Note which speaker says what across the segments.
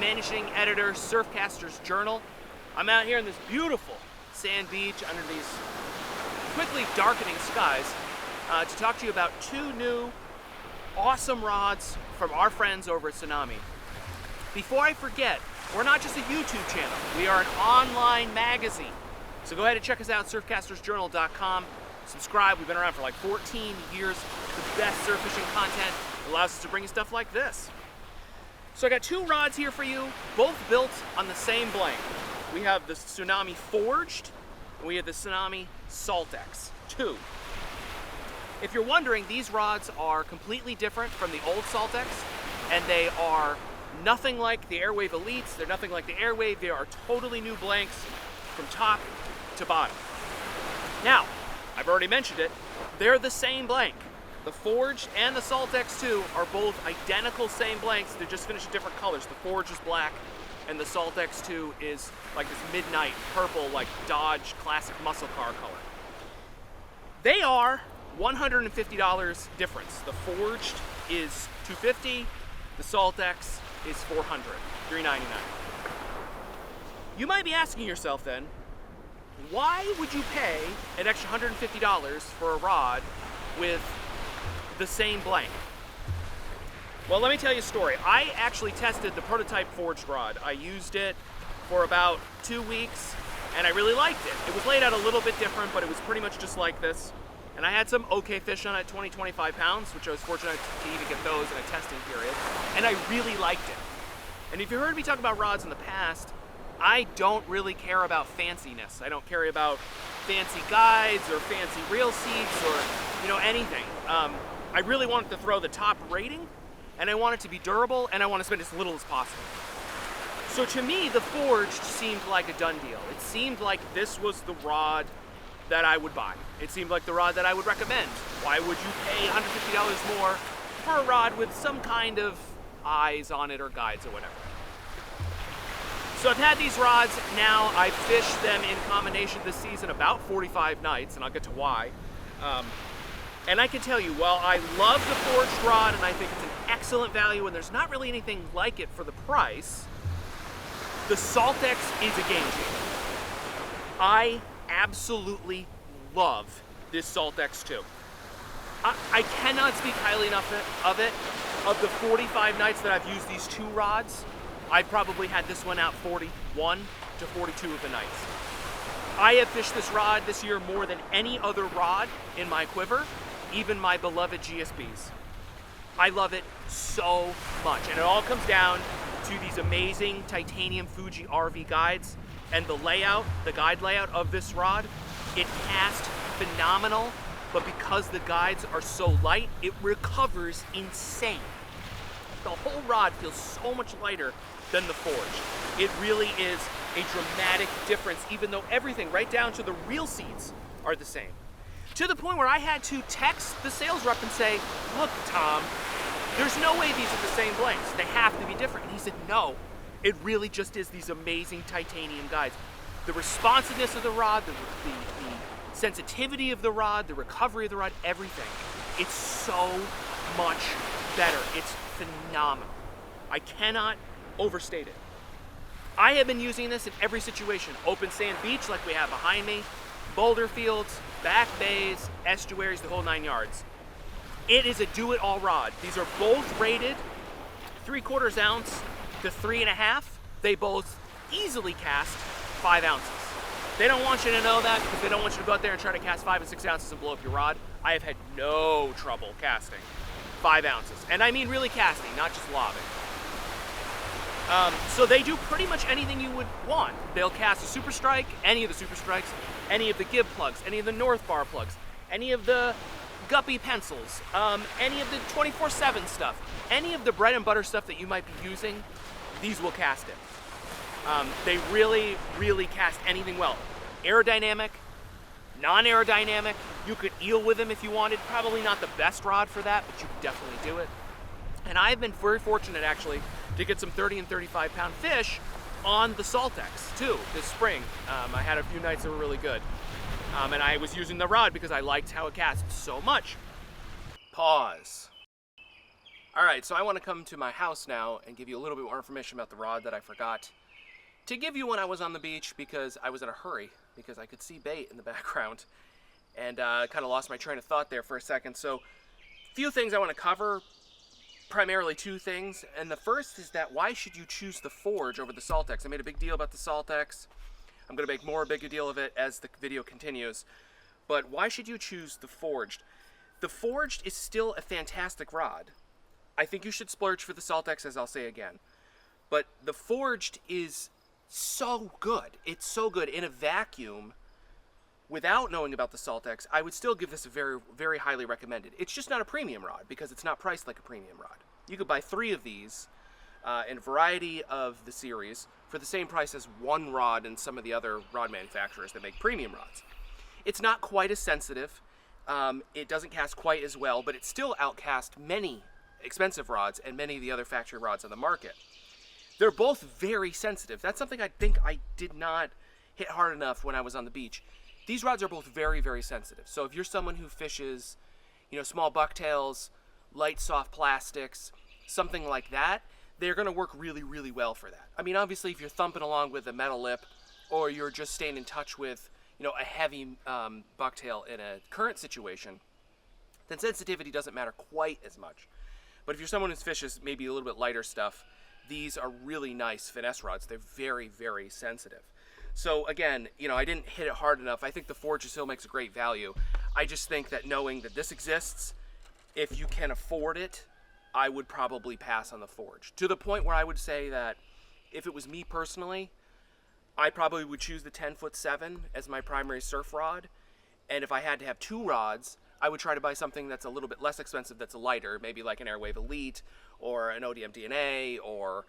Speaker 1: managing editor, Surfcaster's Journal. I'm out here in this beautiful sand beach under these quickly darkening skies to talk to you about two new awesome rods from our friends over at Tsunami. Before I forget, we're not just a YouTube channel, we are an online magazine. So go ahead and check us out, surfcastersjournal.com. Subscribe, we've been around for like 14 years. The best surf fishing content allows us to bring you stuff like this. So I got two rods here for you, both built on the same blank. We have the Tsunami Forged, and we have the Tsunami SaltX II. If you're wondering, these rods are completely different from the old SaltX, and they are nothing like the Airwave Elites, they're nothing like the Airwave, they are totally new blanks from top to bottom. Now, I've already mentioned it, they're the same blank. The Forged and the SaltX II are both identical same blanks, they're just finished in different colors. The Forged is black, and the SaltX II is like this midnight purple, like Dodge classic muscle car color. They are $150 difference. The Forged is $250, the SaltX is $400, $399. You might be asking yourself then, why would you pay an extra $150 for a rod with the same blank? Well, let me tell you a story. I actually tested the prototype Forged rod. I used it for about 2 weeks, and I really liked it. It was laid out a little bit different, but it was pretty much just like this. And I had some okay fish on it, 20, 25 pounds, which I was fortunate to even get those in a testing period. And I really liked it. And if you heard me talk about rods in the past, I don't really care about fanciness. I don't care about fancy guides or fancy reel seats or, anything. I really wanted to throw the top rating, and I want it to be durable, and I want to spend as little as possible. So to me, the Forged seemed like a done deal. It seemed like this was the rod that I would buy. It seemed like the rod that I would recommend. Why would you pay $150 more for a rod with some kind of eyes on it or guides or whatever? So I've had these rods now. I've fished them in combination this season about 45 nights, and I'll get to why. And I can tell you, while I love the Forged rod and I think it's an excellent value and there's not really anything like it for the price, the SaltX is a game changer. I absolutely love this SaltX II. I cannot speak highly enough of it. Of the 45 nights that I've used these two rods, I've probably had this one out 41 to 42 of the nights. I have fished this rod this year more than any other rod in my quiver, even my beloved GSBs. I love it so much, and it all comes down to these amazing titanium Fuji RV guides and the layout, the guide layout of this rod. It casts phenomenal, but because the guides are so light, it recovers insane. The whole rod feels so much lighter than the Forged. It really is a dramatic difference, even though everything, right down to the reel seats, are the same. To the point where I had to text the sales rep and say, look, Tom, there's no way these are the same blanks. They have to be different. And he said, no, it really just is these amazing titanium guides. The responsiveness of the rod, the sensitivity of the rod, the recovery of the rod, everything. It's so much better. It's phenomenal. I cannot overstate it. I have been using this in every situation. Open sand beach like we have behind me, boulder fields, back bays, estuaries, the whole 9 yards. It is a do-it-all rod. These are both rated 3/4 ounce to 3.5. They both easily cast 5 ounces. They don't want you to know that because they don't want you to go out there and try to cast 5 and 6 ounces and blow up your rod. I have had no trouble casting 5 ounces. And I mean really casting, not just lobbing. So they do pretty much anything you would want. They'll cast a super strike, any of the super strikes, any of the gib plugs, any of the north bar plugs, any of the guppy pencils, any of the 24/7 stuff, any of the bread and butter stuff that you might be using, these will cast it. They really, really cast anything well. Aerodynamic, non-aerodynamic, you could eel with them if you wanted. Probably not the best rod for that, but you could definitely do it. And I've been very fortunate actually to get some 30 and 35 pound fish on the SaltX II this spring. I had a few nights that were really good. And I was using the rod because I liked how it cast so much. Pause. Alright, so I want to come to my house now and give you a little bit more information about the rod that I forgot to give you when I was on the beach because I was in a hurry because I could see bait in the background and kind of lost my train of thought there for a second. So a few things I want to cover, primarily two things, and the first is that why should you choose the Forge over the SaltX? I made a big deal about the SaltX. I'm going to make more a bigger deal of it as the video continues, but why should you choose the Forged? The Forged is still a fantastic rod. I think you should splurge for the SaltX, as I'll say again. But the Forged is so good. It's so good. In a vacuum, without knowing about the SaltX, I would still give this a very, very highly recommended. It's just not a premium rod because it's not priced like a premium rod. You could buy 3 of these in a variety of the series for the same price as one rod and some of the other rod manufacturers that make premium rods. It's not quite as sensitive. It doesn't cast quite as well, but it still outcast many expensive rods and many of the other factory rods on the market. They're both very sensitive. That's something I think I did not hit hard enough when I was on the beach. These rods are both very, very sensitive. So if you're someone who fishes, small bucktails, light soft plastics, something like that, they're going to work really, really well for that. I mean, obviously, if you're thumping along with a metal lip or you're just staying in touch with, a heavy bucktail in a current situation, then sensitivity doesn't matter quite as much. But if you're someone who fishes maybe a little bit lighter stuff, these are really nice finesse rods. They're very, very sensitive. So again, I didn't hit it hard enough. I think the Forge still makes a great value. I just think that knowing that this exists, if you can afford it, I would probably pass on the Forge. To the point where I would say that if it was me personally, I probably would choose the 10'7" as my primary surf rod. And if I had to have 2 rods, I would try to buy something that's a little bit less expensive, that's lighter, maybe like an Airwave Elite or an ODM DNA or,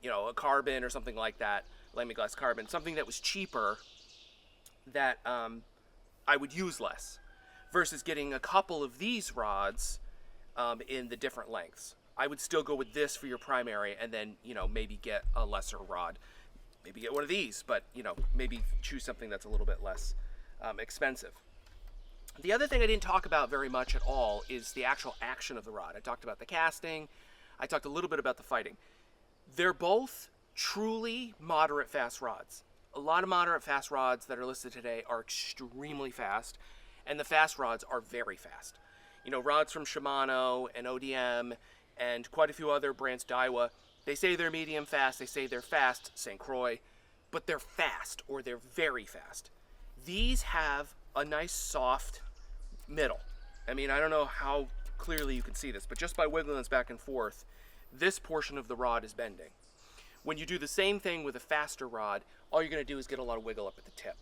Speaker 1: a carbon or something like that, Lamy Glass carbon, something that was cheaper that I would use less versus getting a couple of these rods in the different lengths. I would still go with this for your primary and then, maybe get a lesser rod. Maybe get one of these, but, maybe choose something that's a little bit less expensive. The other thing I didn't talk about very much at all is the actual action of the rod. I talked about the casting. I talked a little bit about the fighting. They're both truly moderate fast rods. A lot of moderate fast rods that are listed today are extremely fast, and the fast rods are very fast. Rods from Shimano and ODM and quite a few other brands, Daiwa, they say they're medium fast, they say they're fast, St. Croix, but they're fast or they're very fast. These have a nice soft middle. I mean, I don't know how clearly you can see this, but just by wiggling this back and forth, this portion of the rod is bending. When you do the same thing with a faster rod, all you're going to do is get a lot of wiggle up at the tip.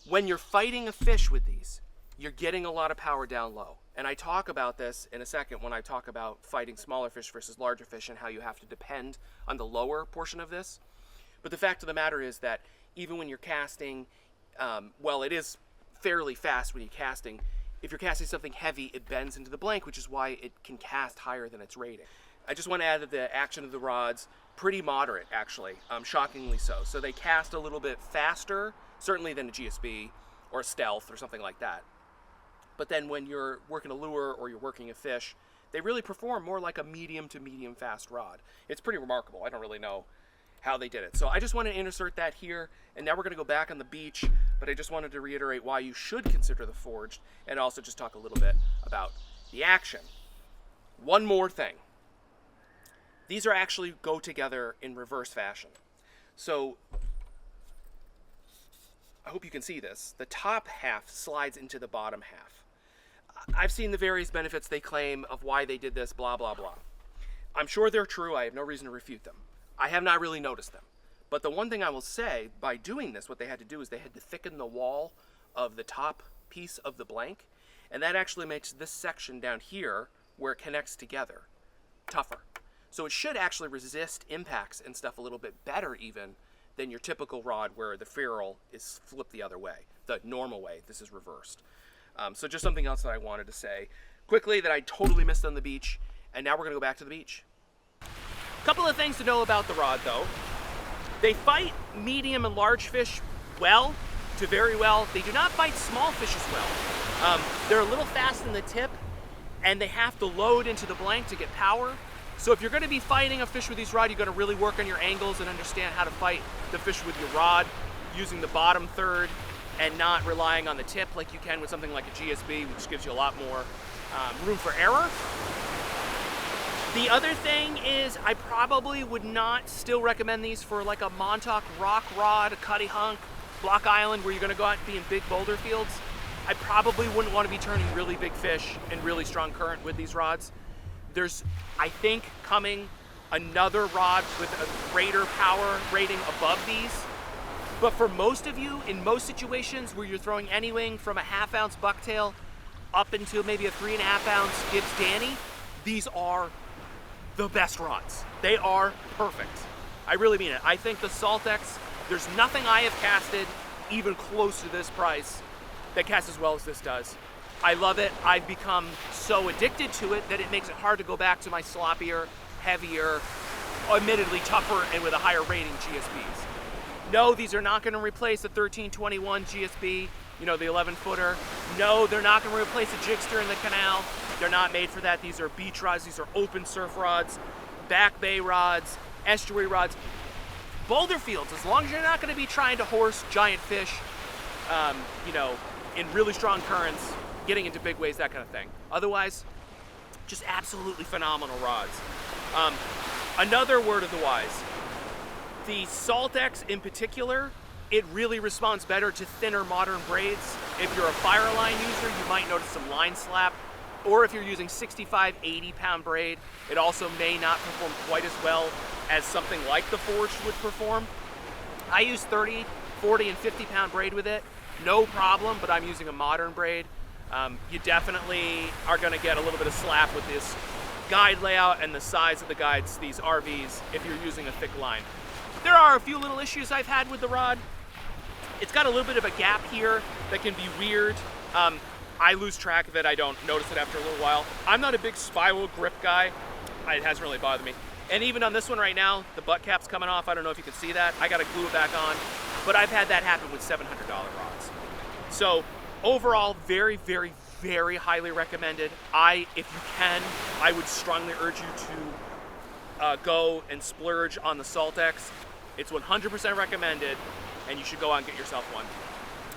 Speaker 1: When you're fighting a fish with these, you're getting a lot of power down low. And I talk about this in a second when I talk about fighting smaller fish versus larger fish and how you have to depend on the lower portion of this. But the fact of the matter is that even when you're casting, it is fairly fast when you're casting. If you're casting something heavy, it bends into the blank, which is why it can cast higher than its rating. I just want to add that the action of the rod's pretty moderate, actually, shockingly so. So they cast a little bit faster, certainly than a GSB or a Stealth or something like that. But then when you're working a lure or you're working a fish, they really perform more like a medium to medium fast rod. It's pretty remarkable. I don't really know how they did it. So I just want to insert that here, and now we're going to go back on the beach, but I just wanted to reiterate why you should consider the Forged and also just talk a little bit about the action. One more thing. These are actually go together in reverse fashion. So I hope you can see this. The top half slides into the bottom half. I've seen the various benefits they claim of why they did this, blah, blah, blah. I'm sure they're true. I have no reason to refute them. I have not really noticed them. But the one thing I will say, by doing this, what they had to do is they had to thicken the wall of the top piece of the blank, and that actually makes this section down here, where it connects together, tougher. So it should actually resist impacts and stuff a little bit better even than your typical rod where the ferrule is flipped the other way, the normal way. This is reversed. So just something else that I wanted to say quickly that I totally missed on the beach, and now we're going to go back to the beach. Couple of things to know about the rod though. They fight medium and large fish well to very well. They do not fight small fish as well. They're a little fast in the tip, and they have to load into the blank to get power. So if you're going to be fighting a fish with these rods, you're going to really work on your angles and understand how to fight the fish with your rod using the bottom third and not relying on the tip like you can with something like a GSB, which gives you a lot more room for error. The other thing is I probably would not still recommend these for like a Montauk rock rod, a Cutty Hunk, Block Island, where you're going to go out and be in big boulder fields. I probably wouldn't want to be turning really big fish in really strong current with these rods. There's, I think, coming another rod with a greater power rating above these. But for most of you, in most situations where you're throwing anything from a 1/2 ounce bucktail up into maybe a 3.5 ounce Gibbs Danny, these are the best rods. They are perfect. I really mean it. I think the SaltX, there's nothing I have casted even close to this price that casts as well as this does. I love it. I've become so addicted to it that it makes it hard to go back to my sloppier, heavier, admittedly tougher, and with a higher rating GSBs. No, these are not going to replace the 1321 GSB, you know, the 11-footer. No, they're not going to replace a jigster in the canal. They're not made for that. These are beach rods. These are open surf rods, back bay rods, estuary rods. Boulder fields, as long as you're not going to be trying to horse giant fish, you know, in really strong currents, getting into big waves, that kind of thing. Otherwise, just absolutely phenomenal rods. Another word of the wise, the SaltX in particular, it really responds better to thinner modern braids. If you're a fire line user, you might notice some line slap. Or if you're using 65, 80 pound braid, it also may not perform quite as well as something like the Forged would perform. I use 30, 40, and 50 pound braid with it. No problem, but I'm using a modern braid. You definitely are gonna get a little bit of slap with this guide layout and the size of the guides, these RVs, if you're using a thick line. There are a few little issues I've had with the rod. It's got a little bit of a gap here that can be weird. I lose track of it. I don't notice it after a little while. I'm not a big spiral grip guy. It hasn't really bothered me. And even on this one right now, the butt cap's coming off. I don't know if you can see that. I gotta glue it back on. But I've had that happen with $700 rods. So overall, very, very, very highly recommended. If you can, I would strongly urge you to go and splurge on the SaltX. It's 100% recommended, and you should go out and get yourself one.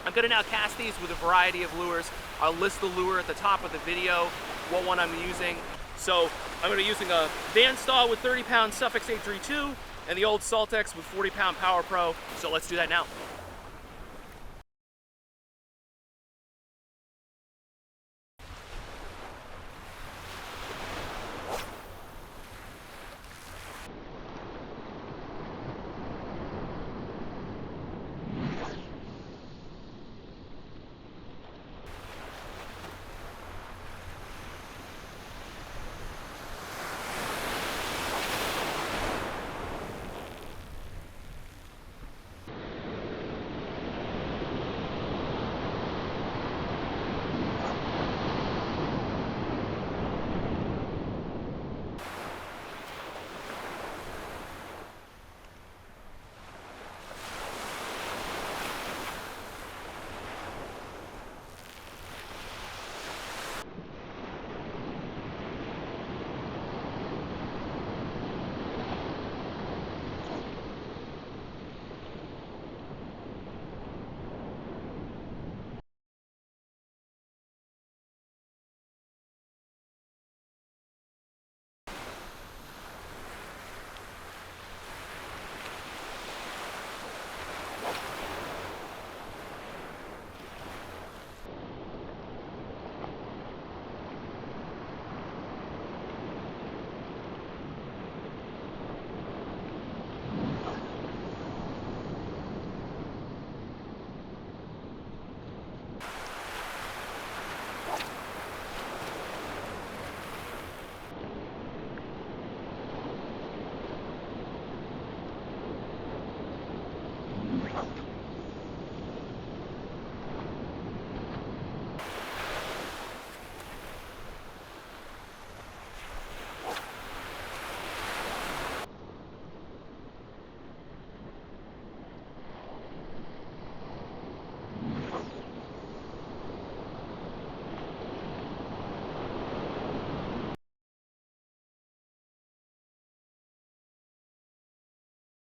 Speaker 1: I'm gonna now cast these with a variety of lures. I'll list the lure at the top of the video, what one I'm using. So I'm gonna be using a Van Stahl with 30 pound Suffix 832 and the old SaltX with 40 pound Power Pro. So let's do that now.